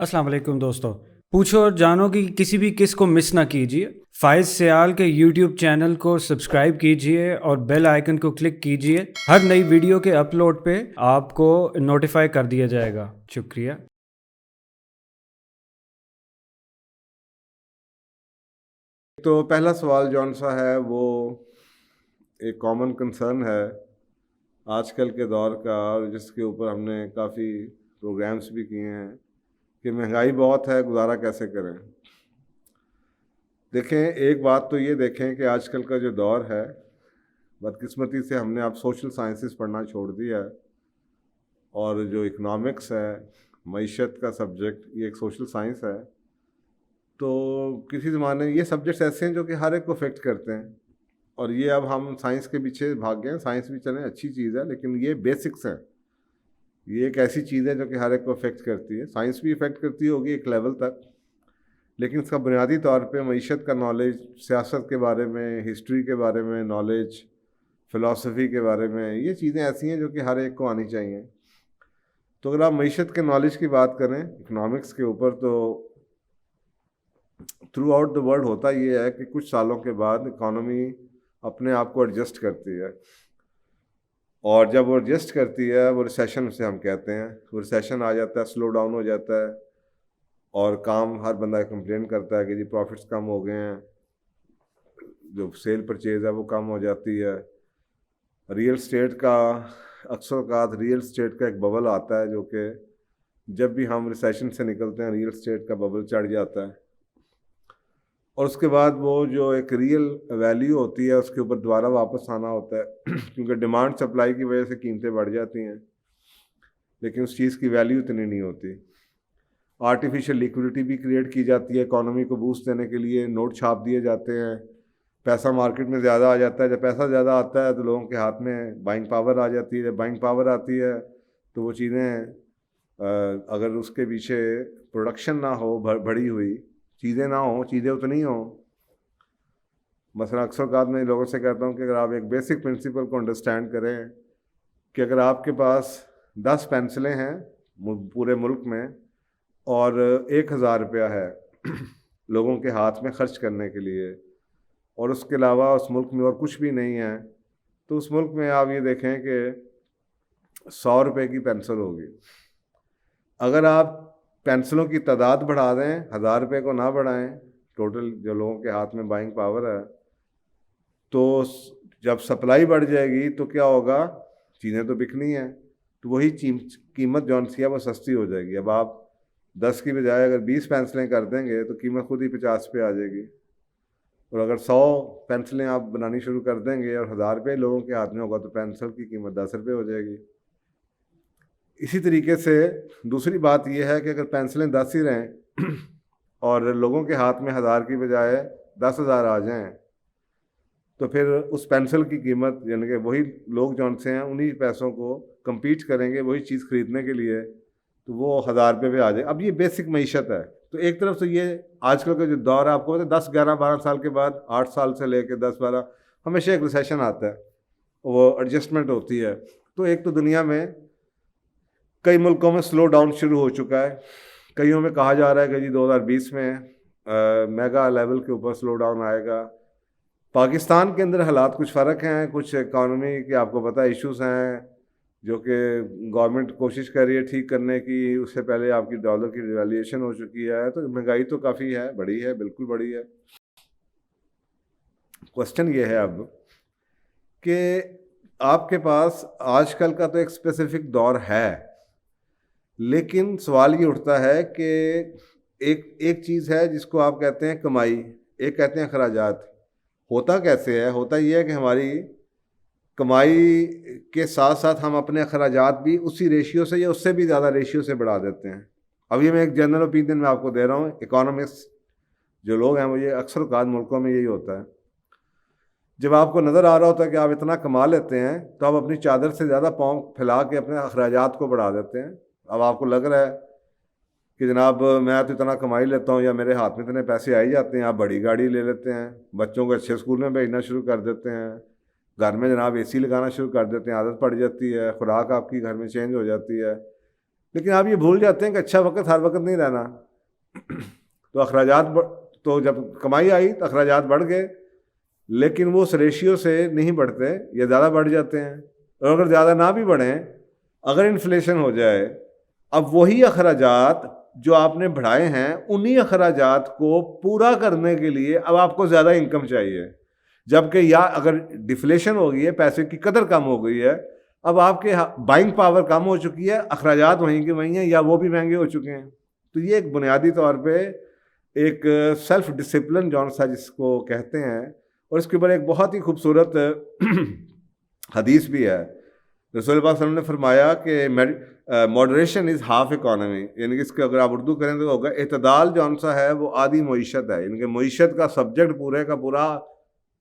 السلام علیکم دوستو، پوچھو اور جانو کہ کسی بھی کس کو مس نہ کیجیے۔ فائز سیال کے یوٹیوب چینل کو سبسکرائب کیجیے اور بیل آئیکن کو کلک کیجیے۔ ہر نئی ویڈیو کے اپلوڈ پہ آپ کو نوٹیفائی کر دیا جائے گا۔ شکریہ۔ تو پہلا سوال جون سا ہے وہ ایک کامن کنسرن ہے آج کل کے دور کا، اور جس کے اوپر ہم نے کافی پروگرامس بھی کیے ہیں کہ مہنگائی بہت ہے، گزارا کیسے کریں۔ دیکھیں، ایک بات تو یہ دیکھیں کہ آج کل کا جو دور ہے، بدقسمتی سے ہم نے اب سوشل سائنسز پڑھنا چھوڑ دیا ہے، اور جو اکنامکس ہے، معیشت کا سبجیکٹ، یہ ایک سوشل سائنس ہے۔ تو کسی زمانے یہ سبجیکٹس ایسے ہیں جو کہ ہر ایک کو افیکٹ کرتے ہیں، اور یہ اب ہم سائنس کے پیچھے بھاگ گئے ہیں۔ سائنس بھی چلیں اچھی چیز ہے، لیکن یہ بیسکس ہیں، یہ ایک ایسی چیز ہے جو کہ ہر ایک کو افیکٹ کرتی ہے۔ سائنس بھی افیکٹ کرتی ہوگی ایک لیول تک، لیکن اس کا بنیادی طور پہ معیشت کا نالج، سیاست کے بارے میں، ہسٹری کے بارے میں نالج، فلاسفی کے بارے میں، یہ چیزیں ایسی ہیں جو کہ ہر ایک کو آنی چاہیے۔ تو اگر آپ معیشت کے نالج کی بات کریں اکنامکس کے اوپر، تو تھرو آؤٹ دا ورلڈ ہوتا یہ ہے کہ کچھ سالوں کے بعد اکانومی اپنے آپ کو ایڈجسٹ کرتی ہے، اور جب وہ ایڈجسٹ کرتی ہے، وہ ریسیشن اسے ہم کہتے ہیں، وہ ریسیشن آ جاتا ہے، سلو ڈاؤن ہو جاتا ہے، اور کام ہر بندہ کمپلین کرتا ہے کہ جی پروفٹس کم ہو گئے ہیں، جو سیل پرچیز ہے وہ کم ہو جاتی ہے۔ ریئل اسٹیٹ کا اکثر اوقات ریئل اسٹیٹ کا ایک ببل آتا ہے، جو کہ جب بھی ہم ریسیشن سے نکلتے ہیں ریئل اسٹیٹ کا ببل چڑھ جاتا ہے، اور اس کے بعد وہ جو ایک ریئل ویلیو ہوتی ہے اس کے اوپر دوبارہ واپس آنا ہوتا ہے کیونکہ ڈیمانڈ سپلائی کی وجہ سے قیمتیں بڑھ جاتی ہیں، لیکن اس چیز کی ویلیو اتنی نہیں ہوتی۔ آرٹیفیشیل لیکوڈیٹی بھی کریٹ کی جاتی ہے، اکانومی کو بوسٹ دینے کے لیے نوٹ چھاپ دیے جاتے ہیں، پیسہ مارکیٹ میں زیادہ آ جاتا ہے۔ جب پیسہ زیادہ آتا ہے تو لوگوں کے ہاتھ میں بائنگ پاور آ جاتی ہے، جب بائنگ پاور آتی ہے تو وہ چیزیں اگر اس کے پیچھے پروڈکشن نہ ہو، بڑھی ہوئی چیزیں نہ ہوں، چیزیں اتنی ہوں۔ مثلا اکثر اوقات میں لوگوں سے کہتا ہوں کہ اگر آپ ایک بیسک پرنسپل کو انڈرسٹینڈ کریں کہ اگر آپ کے پاس 10 پینسلیں ہیں پورے ملک میں، اور 1000 روپیہ ہے لوگوں کے ہاتھ میں خرچ کرنے کے لیے، اور اس کے علاوہ اس ملک میں اور کچھ بھی نہیں ہے، تو اس ملک میں آپ یہ دیکھیں کہ 100 روپے کی پینسل ہوگی۔ اگر آپ پینسلوں کی تعداد بڑھا دیں، 1000 روپے کو نہ بڑھائیں، ٹوٹل جو لوگوں کے ہاتھ میں بائنگ پاور ہے، تو جب سپلائی بڑھ جائے گی تو کیا ہوگا؟ چیزیں تو بکنی ہیں، تو وہی قیمت جون سی ہے وہ سستی ہو جائے گی۔ اب آپ 10 کی بجائے اگر 20 پینسلیں کر دیں گے تو قیمت خود ہی 50 پہ آ جائے گی، اور اگر 100 پینسلیں آپ بنانی شروع کر دیں گے اور 1000 روپے لوگوں کے ہاتھ میں ہوگا تو پینسل کی قیمت 10 روپے ہو جائے گی۔ اسی طریقے سے دوسری بات یہ ہے کہ اگر پینسلیں 10 ہی رہیں اور لوگوں کے ہاتھ میں 1000 کی بجائے 10,000 آ جائیں، تو پھر اس پینسل کی قیمت، یعنی کہ وہی لوگ جون سے ہیں انہی پیسوں کو کمپیٹ کریں گے وہی چیز خریدنے کے لیے، تو وہ 1000 روپے پہ آ جائے۔ اب یہ بیسک معیشت ہے۔ تو ایک طرف سے یہ آج کل کا جو دور ہے، آپ کو پتہ ہے 10 11 12 سال کے بعد، 8 سال سے لے کے 10 12 ہمیشہ ایک ریسیشن آتا ہے، وہ ایڈجسٹمنٹ ہوتی ہے۔ تو ایک تو دنیا میں کئی ملکوں میں سلو ڈاؤن شروع ہو چکا ہے، کئیوں میں کہا جا رہا ہے کہ جی 2020 میں میگا لیول کے اوپر سلو ڈاؤن آئے گا۔ پاکستان کے اندر حالات کچھ فرق ہیں، کچھ اکانومی کے آپ کو پتہ ایشوز ہیں جو کہ گورنمنٹ کوشش کر رہی ہے ٹھیک کرنے کی۔ اس سے پہلے آپ کی ڈالر کی ڈیویلیویشن ہو چکی ہے، تو مہنگائی تو کافی ہے، بڑی ہے، بالکل بڑی ہے۔ کوسچن یہ ہے اب کہ آپ کے پاس آج کل کا تو ایک اسپیسیفک دور ہے، لیکن سوال یہ اٹھتا ہے کہ ایک چیز ہے جس کو آپ کہتے ہیں کمائی، ایک کہتے ہیں اخراجات۔ ہوتا کیسے ہے؟ ہوتا یہ ہے کہ ہماری کمائی کے ساتھ ساتھ ہم اپنے اخراجات بھی اسی ریشیو سے یا اس سے بھی زیادہ ریشیو سے بڑھا دیتے ہیں۔ اب یہ میں ایک جنرل اوپینین میں آپ کو دے رہا ہوں، اکانومسٹ جو لوگ ہیں وہ یہ اکثر اوقات ملکوں میں یہی ہوتا ہے، جب آپ کو نظر آ رہا ہوتا ہے کہ آپ اتنا کما لیتے ہیں تو آپ اپنی چادر سے زیادہ پاؤں پھیلا کے اپنے اخراجات کو بڑھا دیتے ہیں۔ اب آپ کو لگ رہا ہے کہ جناب میں تو اتنا کمائی لیتا ہوں یا میرے ہاتھ میں اتنے پیسے آ ہی جاتے ہیں، آپ بڑی گاڑی لے لیتے ہیں، بچوں کو اچھے اسکول میں بھیجنا شروع کر دیتے ہیں، گھر میں جناب اے سی لگانا شروع کر دیتے ہیں، عادت پڑ جاتی ہے، خوراک آپ کی گھر میں چینج ہو جاتی ہے، لیکن آپ یہ بھول جاتے ہیں کہ اچھا وقت ہر وقت نہیں رہنا. تو اخراجات تو جب کمائی آئی تو اخراجات بڑھ گئے، لیکن وہ اس ریشیو سے نہیں بڑھتے یا زیادہ بڑھ جاتے ہیں. اور اگر زیادہ نہ بھی بڑھیں، اگر انفلیشن ہو جائے، اب وہی اخراجات جو آپ نے بڑھائے ہیں انہی اخراجات کو پورا کرنے کے لیے اب آپ کو زیادہ انکم چاہیے. جبکہ یا اگر ڈیفلیشن ہو گئی ہے، پیسے کی قدر کم ہو گئی ہے، اب آپ کے بائنگ پاور کم ہو چکی ہے، اخراجات وہیں کے وہیں ہیں یا وہ بھی مہنگے ہو چکے ہیں. تو یہ ایک بنیادی طور پہ ایک سیلف ڈسپلن جون سا جس کو کہتے ہیں. اور اس کے اوپر ایک بہت ہی خوبصورت حدیث بھی ہے. رسول پاک صلی اللہ علیہ وسلم نے فرمایا کہ ماڈریشن از ہاف اکانومی، یعنی کہ اس کے اگر آپ اردو کریں تو ہوگا اعتدال جون سا ہے وہ آدھی معیشت ہے. یعنی کہ معیشت کا سبجیکٹ پورے کا پورا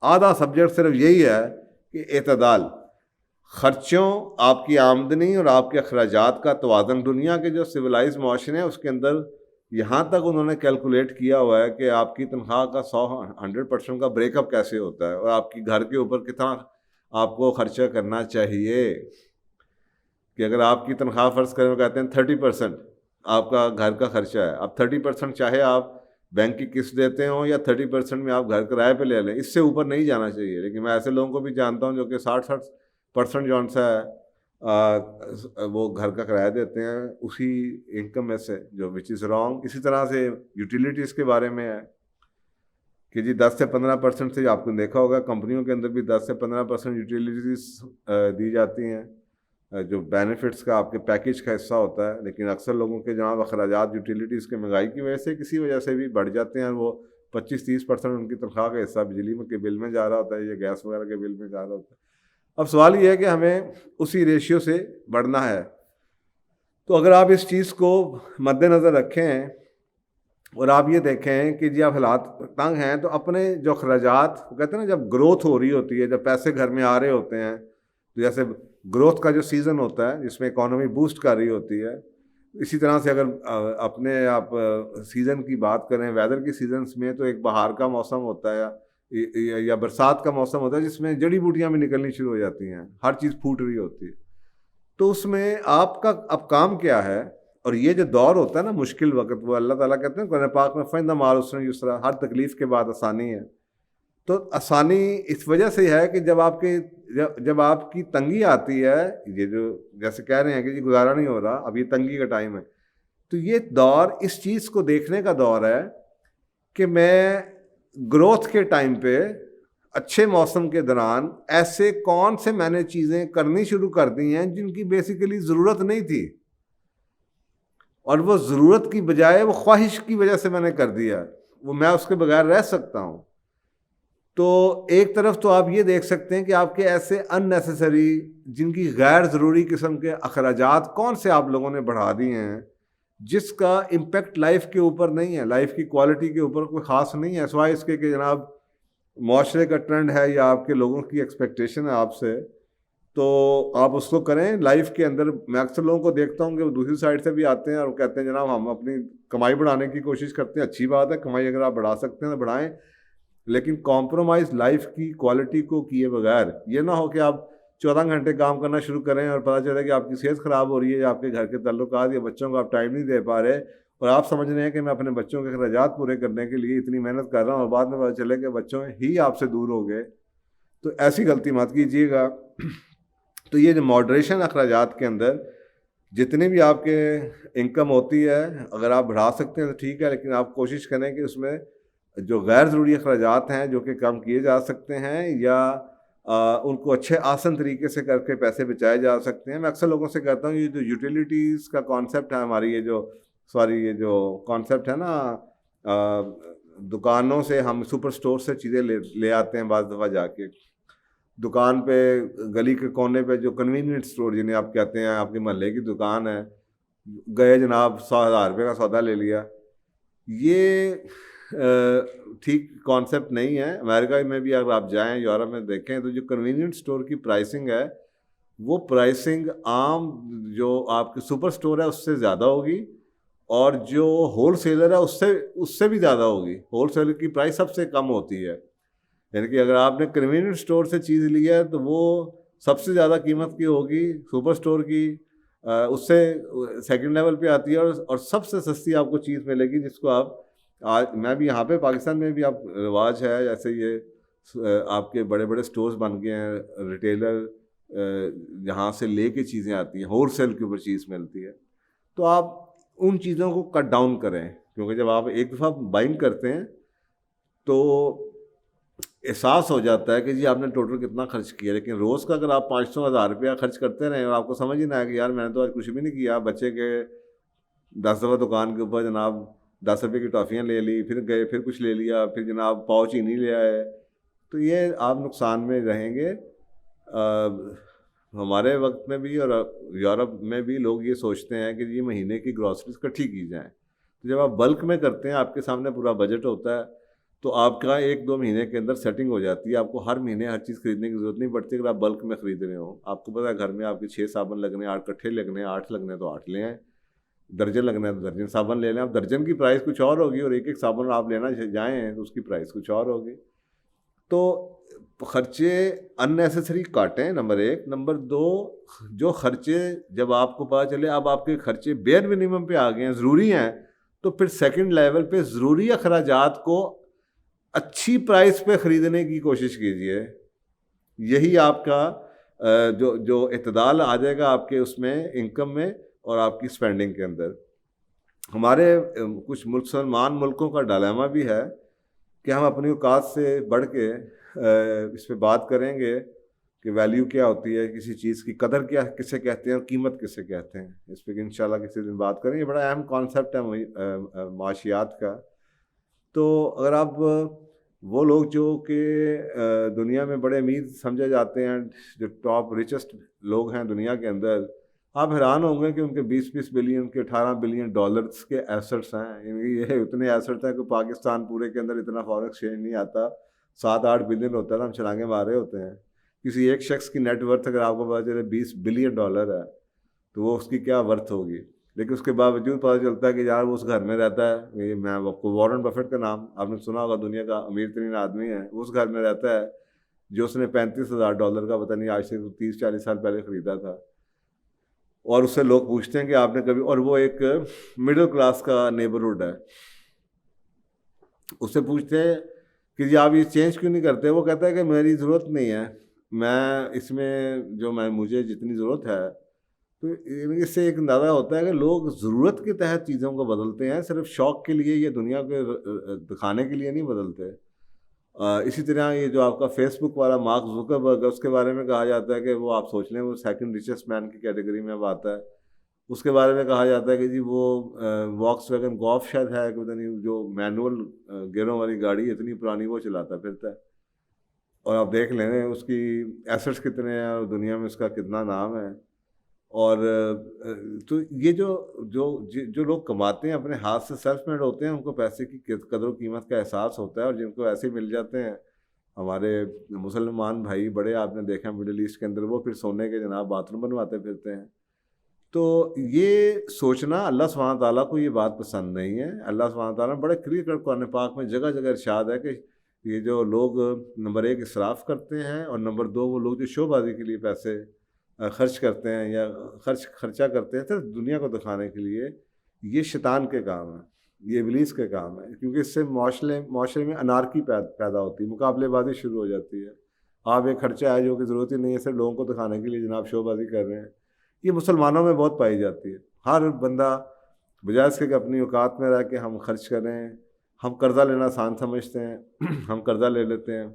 آدھا سبجیکٹ صرف یہی ہے کہ اعتدال، خرچوں، آپ کی آمدنی اور آپ کے اخراجات کا توازن. دنیا کے جو سویلائز معاشرے ہیں اس کے اندر یہاں تک انہوں نے کیلکولیٹ کیا ہوا ہے کہ آپ کی تنخواہ کا 100% کا بریک اپ کیسے ہوتا ہے اور آپ کی گھر کے اوپر کتنا آپ کو خرچہ کرنا چاہیے. کہ اگر آپ کی تنخواہ فرض کریں، وہ کہتے ہیں 30% آپ کا گھر کا خرچہ ہے. اب 30% چاہے آپ بینک کی قسط دیتے ہوں یا 30% میں آپ گھر کرائے پہ لے لیں، اس سے اوپر نہیں جانا چاہیے. لیکن میں ایسے لوگوں کو بھی جانتا ہوں جو کہ 60% جون سا ہے وہ گھر کا کرایہ دیتے ہیں اسی انکم میں سے، جو وچ از رانگ. اسی طرح سے یوٹیلیٹیز کے بارے میں ہے کہ جی 10 سے 15% سے آپ نے دیکھا ہوگا کمپنیوں کے اندر بھی 10 سے 15% یوٹیلیٹیز دی جاتی ہیں جو بینیفٹس کا آپ کے پیکیج کا حصہ ہوتا ہے. لیکن اکثر لوگوں کے جناب اخراجات یوٹیلیٹیز کے مہنگائی کی وجہ سے کسی وجہ سے بھی بڑھ جاتے ہیں. وہ 25-30% ان کی تنخواہ کا حصہ بجلی کے بل میں جا رہا ہوتا ہے یا گیس وغیرہ کے بل میں جا رہا ہوتا ہے. اب سوال یہ ہے کہ ہمیں اسی ریشیو سے بڑھنا ہے. تو اگر آپ اس چیز کو مد نظر رکھیں اور آپ یہ دیکھیں کہ جی آپ حالات تنگ ہیں، تو اپنے جو اخراجات کہتے ہیں نا جب گروتھ ہو رہی ہوتی ہے، جب پیسے گھر میں آ رہے ہوتے ہیں، تو جیسے گروتھ کا جو سیزن ہوتا ہے جس میں اکانومی بوسٹ کر رہی ہوتی ہے، اسی طرح سے اگر اپنے آپ سیزن کی بات کریں، ویدر کی سیزنز میں، تو ایک بہار کا موسم ہوتا ہے یا برسات کا موسم ہوتا ہے جس میں جڑی بوٹیاں بھی نکلنی شروع ہو جاتی ہیں، ہر چیز پھوٹ رہی ہوتی ہے. تو اس میں آپ کا اب کام کیا ہے؟ اور یہ جو دور ہوتا ہے نا مشکل وقت، وہ اللہ تعالیٰ کہتے ہیں قرآن پاک میں فَإِنَّ مَعَ الْعُسْرِ يُسْرًا، ہر تکلیف کے بعد آسانی ہے. تو آسانی اس وجہ سے ہے کہ جب آپ کی تنگی آتی ہے، یہ جو جیسے کہہ رہے ہیں کہ جی گزارا نہیں ہو رہا، اب یہ تنگی کا ٹائم ہے، تو یہ دور اس چیز کو دیکھنے کا دور ہے کہ میں گروتھ کے ٹائم پہ اچھے موسم کے دوران ایسے کون سے میں نے چیزیں کرنی شروع کر دی ہیں جن کی بیسیکلی ضرورت نہیں تھی، اور وہ ضرورت کی بجائے وہ خواہش کی وجہ سے میں نے کر دیا، وہ میں اس کے بغیر رہ سکتا ہوں. تو ایک طرف تو آپ یہ دیکھ سکتے ہیں کہ آپ کے ایسے ان نیسیسری جن کی غیر ضروری قسم کے اخراجات کون سے آپ لوگوں نے بڑھا دیے ہیں، جس کا امپیکٹ لائف کے اوپر نہیں ہے، لائف کی کوالٹی کے اوپر کوئی خاص نہیں ہے، سوائے اس کے کہ جناب معاشرے کا ٹرینڈ ہے یا آپ کے لوگوں کی ایکسپیکٹیشن ہے آپ سے، تو آپ اس کو کریں. لائف کے اندر میں اکثر لوگوں کو دیکھتا ہوں کہ وہ دوسری سائڈ سے بھی آتے ہیں اور کہتے ہیں جناب ہم اپنی کمائی بڑھانے کی کوشش کرتے ہیں. اچھی بات ہے، کمائی اگر آپ بڑھا سکتے ہیں تو بڑھائیں، لیکن کمپرومائز لائف کی کوالٹی کو کیے بغیر. یہ نہ ہو کہ آپ 14 گھنٹے کام کرنا شروع کریں اور پتہ چلے کہ آپ کی صحت خراب ہو رہی ہے یا آپ کے گھر کے تعلقات یا بچوں کو آپ ٹائم نہیں دے پا رہے، اور آپ سمجھ رہے ہیں کہ میں اپنے بچوں کے اخراجات پورے کرنے کے لیے اتنی محنت کر رہا ہوں اور بعد میں پتہ چلے کہ بچوں ہی آپ سے دور ہو گئے. تو ایسی غلطی مت کیجیے گا. تو یہ جو ماڈریشن اخراجات کے اندر جتنی بھی آپ کے انکم ہوتی ہے اگر آپ بڑھا سکتے ہیں تو ٹھیک ہے، لیکن آپ کوشش کریں کہ اس میں جو غیر ضروری اخراجات ہیں جو کہ کم کیے جا سکتے ہیں یا ان کو اچھے آسان طریقے سے کر کے پیسے بچائے جا سکتے ہیں. میں اکثر لوگوں سے کہتا ہوں یہ جو یوٹیلیٹیز کا کانسیپٹ ہے ہماری، یہ جو کانسیپٹ ہے نا، دکانوں سے ہم سپر سٹور سے چیزیں لے آتے ہیں بعض دفعہ جا کے دکان پہ، گلی کے کونے پہ جو کنوینئنٹ اسٹور جنہیں آپ کہتے ہیں، آپ کے محلے کی دکان ہے، گئے جناب 100,000 روپے کا سودا لے لیا. یہ ٹھیک کانسیپٹ نہیں ہے. امریکہ میں بھی اگر آپ جائیں، یورپ میں دیکھیں، تو جو کنوینئنٹ اسٹور کی پرائسنگ ہے وہ پرائسنگ عام جو آپ کے سپر اسٹور ہے اس سے زیادہ ہوگی، اور جو ہول سیلر ہے اس سے بھی زیادہ ہوگی. ہول سیلر کی پرائس سب سے کم ہوتی ہے، یعنی کہ اگر آپ نے کنوینئنٹ اسٹور سے چیز لی ہے تو وہ سب سے زیادہ قیمت کی ہوگی، سپر اسٹور کی اس سے سیکنڈ لیول پہ آتی ہے اور سب سے سستی آپ کو چیز ملے گی جس کو آپ آج میں بھی یہاں پہ پاکستان میں بھی آپ رواج ہے جیسے یہ آپ کے بڑے بڑے سٹورز بن گئے ہیں ریٹیلر جہاں سے لے کے چیزیں آتی ہیں ہول سیل کے اوپر چیز ملتی ہے تو آپ ان چیزوں کو کٹ ڈاؤن کریں کیونکہ جب آپ ایک دفعہ بائنگ کرتے ہیں تو احساس ہو جاتا ہے کہ جی آپ نے ٹوٹل کتنا خرچ کیا لیکن روز کا اگر آپ 500-1000 روپیہ خرچ کرتے رہیں اور آپ کو سمجھ ہی نہ آئے کہ یار میں نے تو آج کچھ بھی نہیں کیا بچے کے 10 دفعہ دکان کے اوپر جناب 10 روپے کی ٹافیاں لے لی پھر گئے پھر کچھ لے لیا پھر جناب پاؤ چینی لے آئے تو یہ آپ نقصان میں رہیں گے. ہمارے وقت میں بھی اور یورپ میں بھی لوگ یہ سوچتے ہیں کہ یہ مہینے کی گروسریز کٹھی کی جائیں تو جب آپ بلک میں کرتے ہیں آپ کے سامنے پورا بجٹ ہوتا ہے تو آپ کا 1-2 مہینے کے اندر سیٹنگ ہو جاتی ہے آپ کو ہر مہینے ہر چیز خریدنے کی ضرورت نہیں پڑتی اگر آپ بلک میں خرید رہے ہو. آپ کو پتہ ہے گھر میں آپ کے 6 صابن لگنے 8 کٹھے لگنے 8 لگنے تو 8 لے آئیں درجن لگنا ہے تو درجن صابن لے لیں. اب درجن کی پرائس کچھ اور ہوگی اور ایک صابن آپ لینا جائیں تو اس کی پرائس کچھ اور ہوگی. تو خرچے ان نیسیسری کاٹیں نمبر 1. نمبر 2 جو خرچے جب آپ کو پتہ چلے اب آپ کے خرچے بیئر منیمم پہ آ گئے ہیں ضروری ہیں تو پھر سیکنڈ لیول پہ ضروری اخراجات کو اچھی پرائس پہ خریدنے کی کوشش کیجیے. یہی آپ کا جو اعتدال آ جائے گا آپ کے اس میں انکم میں اور آپ کی اسپینڈنگ کے اندر. ہمارے کچھ مسلمان ملکوں کا ڈائلیما بھی ہے کہ ہم اپنی اوقات سے بڑھ کے اس پہ بات کریں گے کہ ویلیو کیا ہوتی ہے کسی چیز کی قدر کیا کسے کہتے ہیں اور قیمت کسے کہتے ہیں. اس پہ انشاءاللہ کسی دن بات کریں. یہ بڑا اہم کانسیپٹ ہے معاشیات کا. تو اگر آپ وہ لوگ جو کہ دنیا میں بڑے امیر سمجھے جاتے ہیں جو ٹاپ ریچسٹ لوگ ہیں دنیا کے اندر آپ حیران ہوں گے کہ ان کے 20 بلین کے 18 بلین ڈالرز کے ایسٹس ہیں. یہ اتنے ایسٹ ہیں کہ پاکستان پورے کے اندر اتنا فارن ایکسچینج نہیں آتا 7-8 بلین ہوتا ہے. ہم چھلانگے مارے ہوتے ہیں. کسی ایک شخص کی نیٹ ورتھ اگر آپ کو پتا چلے 20 بلین ڈالر ہے تو وہ اس کی کیا ورتھ ہوگی. لیکن اس کے باوجود پتہ چلتا ہے کہ یار وہ اس گھر میں رہتا ہے. یہ میں آپ کو وارن بفیٹ کا نام آپ نے سنا ہوگا دنیا کا امیر ترین آدمی ہے. اس گھر میں رہتا ہے جو اس نے $35,000 کا پتہ نہیں آج سے 30-40 سال پہلے خریدا تھا. اور اس سے لوگ پوچھتے ہیں کہ آپ نے کبھی اور وہ ایک مڈل کلاس کا نیبرہڈ ہے اس سے پوچھتے ہیں کہ جی آپ یہ چینج کیوں نہیں کرتے. وہ کہتا ہے کہ میری ضرورت نہیں ہے میں اس میں جو مجھے جتنی ضرورت ہے. تو اس سے ایک اندازہ ہوتا ہے کہ لوگ ضرورت کے تحت چیزوں کو بدلتے ہیں صرف شوق کے لیے یہ دنیا کو دکھانے کے لیے نہیں بدلتے. اسی طرح یہ جو آپ کا فیس بک والا مارک زکربرگ ہے اس کے بارے میں کہا جاتا ہے کہ وہ آپ سوچ لیں وہ سیکنڈ ریچسٹ مین کی کیٹیگری میں اب آتا ہے. اس کے بارے میں کہا جاتا ہے کہ جی وہ واکس ویگن گولف شاید ہے کہ پتہ نہیں جو مینول گیئروں والی گاڑی اتنی پرانی وہ چلاتا پھرتا ہے. اور آپ دیکھ لیں اس کی ایسٹس کتنے ہیں اور دنیا میں اس کا کتنا نام ہے. اور تو یہ جو لوگ کماتے ہیں اپنے ہاتھ سے سیلف میڈ ہوتے ہیں ان کو پیسے کی قدر و قیمت کا احساس ہوتا ہے. اور جن کو ایسے مل جاتے ہیں ہمارے مسلمان بھائی بڑے آپ نے دیکھا مڈل ایسٹ کے اندر وہ پھر سونے کے جناب باتھ روم بنواتے پھرتے ہیں. تو یہ سوچنا اللہ سبحانہ تعالیٰ کو یہ بات پسند نہیں ہے. اللہ سبحانہ تعالیٰ نے بڑے کلیئر قرآن پاک میں جگہ جگہ ارشاد ہے کہ یہ جو لوگ نمبر 1 اسراف کرتے ہیں اور نمبر 2 وہ لوگ جو شو بازی کے لیے پیسے خرچ کرتے ہیں یا خرچہ کرتے ہیں صرف دنیا کو دکھانے کے لیے یہ شیطان کے کام ہے یہ ابلیس کے کام ہے. کیونکہ اس سے معاشرے میں انارکی پیدا ہوتی ہے مقابلے بازی شروع ہو جاتی ہے. آپ ایک خرچہ ہے جو کہ ضرورت ہی نہیں ہے صرف لوگوں کو دکھانے کے لیے جناب شو بازی کر رہے ہیں. یہ مسلمانوں میں بہت پائی جاتی ہے. ہر بندہ بجائے اس کے کہ اپنی اوقات میں رہ کے ہم خرچ کریں ہم قرضہ لینا آسان سمجھتے ہیں ہم قرضہ لے لیتے ہیں.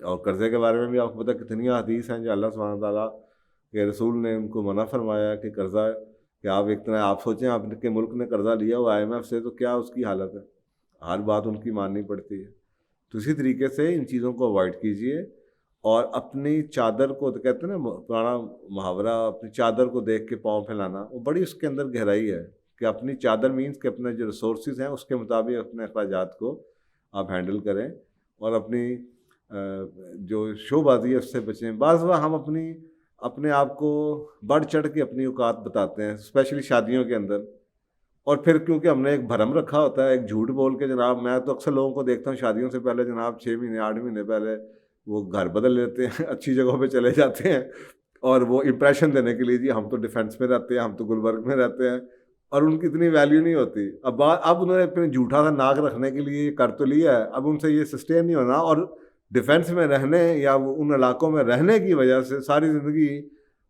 اور قرضے کے بارے میں بھی آپ کو پتہ کتنی حدیث ہیں جو اللہ سبحانہ تعالیٰ کہ رسول نے ان کو منع فرمایا کہ قرضہ کہ آپ ایک طرح آپ سوچیں آپ کے ملک نے قرضہ لیا ہوا IMF سے تو کیا اس کی حالت ہے. ہر بات ان کی ماننی پڑتی ہے. تو اسی طریقے سے ان چیزوں کو اوائڈ کیجیے اور اپنی چادر کو تو کہتے ہیں نا پرانا محاورہ اپنی چادر کو دیکھ کے پاؤں پھیلانا وہ بڑی اس کے اندر گہرائی ہے کہ اپنی چادر مینس کہ اپنے جو ریسورسز ہیں اس کے مطابق اپنے اخراجات کو آپ ہینڈل کریں اور اپنی جو شو بازی ہے اس سے بچیں. بعض بار ہم اپنے آپ کو بڑھ چڑھ کے اپنی اوقات بتاتے ہیں اسپیشلی شادیوں کے اندر. اور پھر کیونکہ ہم نے ایک بھرم رکھا ہوتا ہے ایک جھوٹ بول کے جناب میں تو اکثر لوگوں کو دیکھتا ہوں شادیوں سے پہلے جناب 6 مہینے 8 مہینے پہلے وہ گھر بدل لیتے ہیں اچھی جگہوں پہ چلے جاتے ہیں اور وہ امپریشن دینے کے لیے جی ہم تو ڈیفینس میں رہتے ہیں, ہم تو گلبرگ میں رہتے ہیں, اور ان کی اتنی ویلیو نہیں ہوتی. اب انہوں نے اپنے جھوٹا سا ناک رکھنے کے لیے کر تو لیا ہے, اب ان سے یہ سسٹین نہیں ہونا, اور ڈیفینس میں رہنے یا ان علاقوں میں رہنے کی وجہ سے ساری زندگی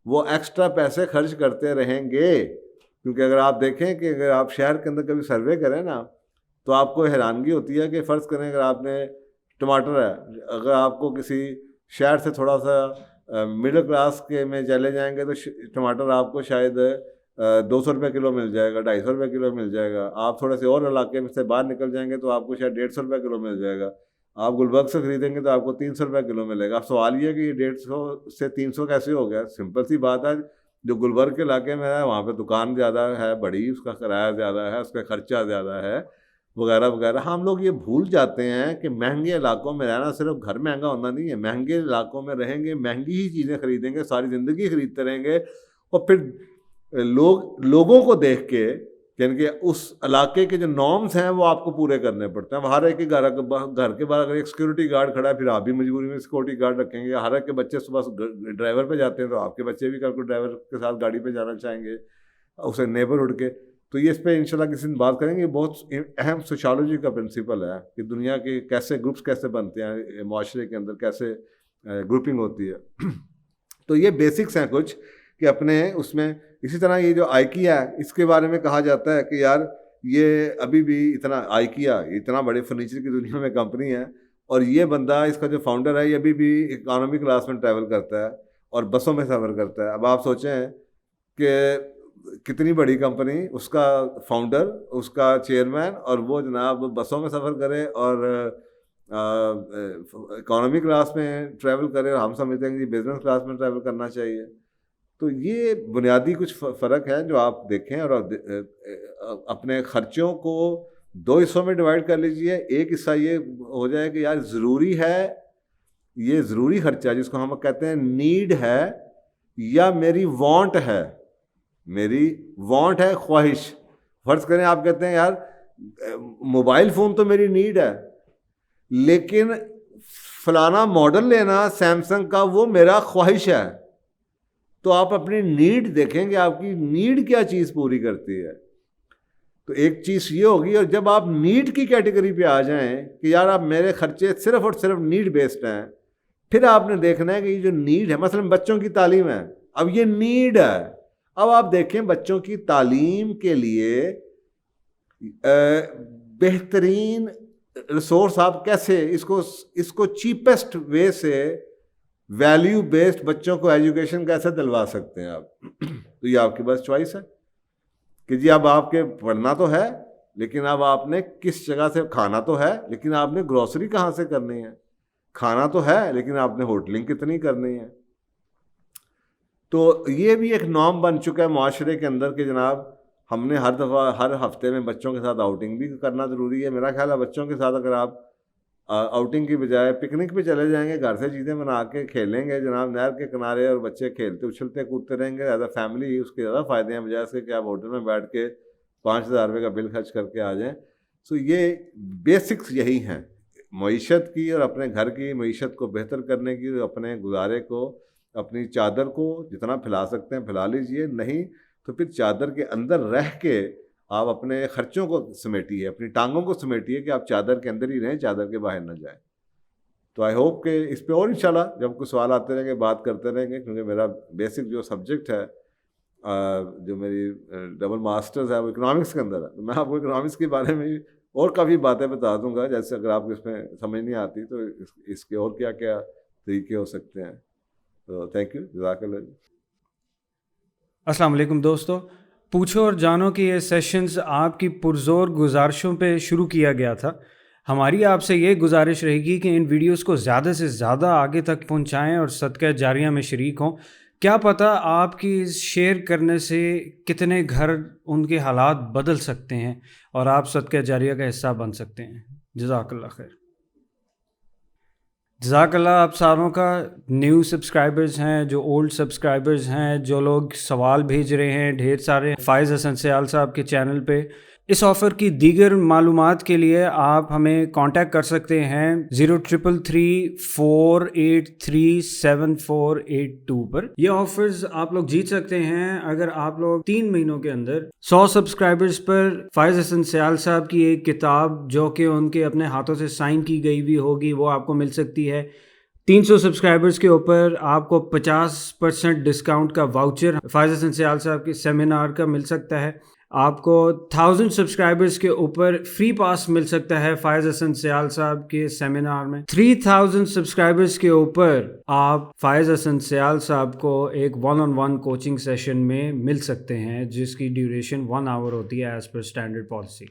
وہ ایکسٹرا پیسے خرچ کرتے رہیں گے. کیونکہ اگر آپ دیکھیں کہ اگر آپ شہر کے اندر کبھی سروے کریں نا, تو آپ کو حیرانگی ہوتی ہے کہ فرض کریں اگر آپ نے ٹماٹر ہے, اگر آپ کو کسی شہر سے تھوڑا سا مڈل کلاس کے میں چلے جائیں گے تو ٹماٹر آپ کو شاید 200 روپے کلو مل جائے گا, 250 روپے کلو مل جائے گا. آپ تھوڑے سے اور علاقے میں سے باہر نکل جائیں گے تو آپ کو شاید 150 روپے کلو مل جائے گا. آپ گلبرگ سے خریدیں گے تو آپ کو 300 روپے کلو ملے گا. اب سوال یہ ہے کہ یہ 150 سے 300 کیسے ہو گیا؟ سمپل سی بات ہے, جو گلبرگ کے علاقے میں ہے وہاں پہ دکان زیادہ ہے بڑی, اس کا کرایہ زیادہ ہے, اس کا خرچہ زیادہ ہے, وغیرہ وغیرہ. ہم لوگ یہ بھول جاتے ہیں کہ مہنگے علاقوں میں رہنا صرف گھر مہنگا ہونا نہیں ہے. مہنگے علاقوں میں رہیں گے, مہنگی ہی چیزیں خریدیں گے, ساری زندگی خریدتے رہیں گے, اور پھر لوگوں کو دیکھ کے, یعنی کہ اس علاقے کے جو نارمز ہیں وہ آپ کو پورے کرنے پڑتے ہیں. ہر ایک کے گھر کے باہر اگر ایک سیکورٹی گارڈ کھڑا ہے, پھر آپ بھی مجبوری میں سیکورٹی گارڈ رکھیں گے. ہر ایک کے بچے صبح ڈرائیور پہ جاتے ہیں تو آپ کے بچے بھی کل کو ڈرائیور کے ساتھ گاڑی پہ جانا چاہیں گے, اسے نیبرہڈ کے. تو یہ اس پہ انشاءاللہ کسی دن بات کریں گے. بہت اہم سوشالوجی کا پرنسپل ہے کہ دنیا کے کیسے گروپس کیسے بنتے ہیں, معاشرے کے اندر کیسے گروپنگ ہوتی ہے. تو یہ بیسکس ہیں کچھ کہ اپنے اس میں. اسی طرح یہ جو آئیکیا ہے, اس کے بارے میں کہا جاتا ہے کہ یار یہ ابھی بھی اتنا آئیکیا اتنا بڑے فرنیچر کی دنیا میں کمپنی ہے, اور یہ بندہ اس کا جو فاؤنڈر ہے یہ ابھی بھی اکانومی کلاس میں ٹریول کرتا ہے اور بسوں میں سفر کرتا ہے. اب آپ سوچیں کہ کتنی بڑی کمپنی, اس کا فاؤنڈر, اس کا چیئرمین, اور وہ جناب بسوں میں سفر کرے اور اکانومی کلاس میں ٹریول کرے, اور ہم سمجھتے ہیں کہ بزنس کلاس میں ٹریول کرنا چاہیے. تو یہ بنیادی کچھ فرق ہے جو آپ دیکھیں, اور اپنے خرچوں کو 2 حصوں میں ڈیوائڈ کر لیجئے. ایک حصہ یہ ہو جائے کہ یار ضروری ہے, یہ ضروری خرچہ جس کو ہم کہتے ہیں نیڈ ہے, یا میری وانٹ ہے, میری وانٹ ہے, خواہش. فرض کریں آپ کہتے ہیں یار موبائل فون تو میری نیڈ ہے, لیکن فلانا ماڈل لینا سیمسنگ کا وہ میرا خواہش ہے. تو آپ اپنی نیڈ دیکھیں کہ آپ کی نیڈ کیا چیز پوری کرتی ہے. تو ایک چیز یہ ہوگی, اور جب آپ نیڈ کی کیٹیگری پہ آ جائیں کہ یار آپ میرے خرچے صرف اور صرف نیڈ بیسڈ ہیں, پھر آپ نے دیکھنا ہے کہ یہ جو نیڈ ہے, مثلا بچوں کی تعلیم ہے, اب یہ نیڈ ہے. اب آپ دیکھیں بچوں کی تعلیم کے لیے بہترین ریسورس آپ کیسے اس کو چیپسٹ وے سے ویلیو بیسڈ بچوں کو ایجوکیشن کیسے دلوا سکتے ہیں آپ. تو یہ آپ کی بس چوائس ہے کہ جی اب آپ کے پڑھنا تو ہے, لیکن اب آپ نے کس جگہ سے, کھانا تو ہے لیکن آپ نے گروسری کہاں سے کرنی ہے, کھانا تو ہے لیکن آپ نے ہوٹلنگ کتنی کرنی ہے. تو یہ بھی ایک نارم بن چکا ہے معاشرے کے اندر کہ جناب ہم نے ہر دفعہ ہر ہفتے میں بچوں کے ساتھ آؤٹنگ بھی کرنا ضروری ہے. میرا خیال ہے بچوں کے ساتھ اگر آپ آؤٹنگ کی بجائے پکنک پہ چلے جائیں گے, گھر سے چیزیں بنا کے کھیلیں گے جناب نہر کے کنارے, اور بچے کھیلتے اچھلتے کودتے رہیں گے ایز اے فیملی, اس کے زیادہ فائدے ہیں بجائے سے کہ آپ ہوٹل میں بیٹھ کے 5,000 روپے کا بل خرچ کر کے آ جائیں. سو یہ بیسکس یہی ہیں معیشت کی, اور اپنے گھر کی معیشت کو بہتر کرنے کی. اپنے گزارے کو, اپنی چادر کو جتنا پھیلا سکتے ہیں پھیلا لیجئے, نہیں تو پھر چادر کے اندر رہ کے آپ اپنے خرچوں کو سمیٹیے, اپنی ٹانگوں کو سمیٹیے کہ آپ چادر کے اندر ہی رہیں, چادر کے باہر نہ جائیں. تو آئی ہوپ کہ اس پہ اور انشاءاللہ جب کوئی سوال آتے رہیں گے بات کرتے رہیں گے, کیونکہ میرا بیسک جو سبجیکٹ ہے, جو میری ڈبل ماسٹرز ہے وہ اکنامکس کے اندر ہے. تو میں آپ کو اکنامکس کے بارے میں اور کافی باتیں بتا دوں گا, جیسے اگر آپ کو اس میں سمجھ نہیں آتی تو اس کے اور کیا کیا طریقے ہو سکتے ہیں. تو تھینک یو, جزاک اللہ. السلام علیکم دوستو, پوچھو اور جانو کہ یہ سیشنز آپ کی پرزور گزارشوں پہ شروع کیا گیا تھا. ہماری آپ سے یہ گزارش رہے گی کہ ان ویڈیوز کو زیادہ سے زیادہ آگے تک پہنچائیں اور صدقہ جاریہ میں شریک ہوں. کیا پتہ آپ کی شیئر کرنے سے کتنے گھر ان کے حالات بدل سکتے ہیں اور آپ صدقہ جاریہ کا حصہ بن سکتے ہیں. جزاک اللہ خیر. جزاک اللہ آپ ساروں کا. نیو سبسکرائبرز ہیں, جو اولڈ سبسکرائبرز ہیں, جو لوگ سوال بھیج رہے ہیں ڈھیر سارے, فائز حسن سیال صاحب کے چینل پہ اس آفر کی دیگر معلومات کے لیے آپ ہمیں کانٹیکٹ کر سکتے ہیں 0333483742 پر. یہ آفرز آپ لوگ جیت سکتے ہیں اگر آپ لوگ 3 مہینوں کے اندر 100 سبسکرائبرز پر فائز حسن سیال صاحب کی ایک کتاب جو کہ ان کے اپنے ہاتھوں سے سائن کی گئی ہوئی ہوگی وہ آپ کو مل سکتی ہے. 300 سبسکرائبرز کے اوپر آپ کو 50% ڈسکاؤنٹ کا واؤچر فائز حسن سیال صاحب کے سیمینار کا مل سکتا ہے. آپ کو 1000 سبسکرائبرز کے اوپر فری پاس مل سکتا ہے فائز حسن سیال صاحب کے سیمینار میں. 3000 سبسکرائبرز کے اوپر آپ فائز حسن سیال صاحب کو ایک 1-on-1 کوچنگ سیشن میں مل سکتے ہیں جس کی ڈیوریشن 1 آور ہوتی ہے ایز پر اسٹینڈرڈ پالیسی.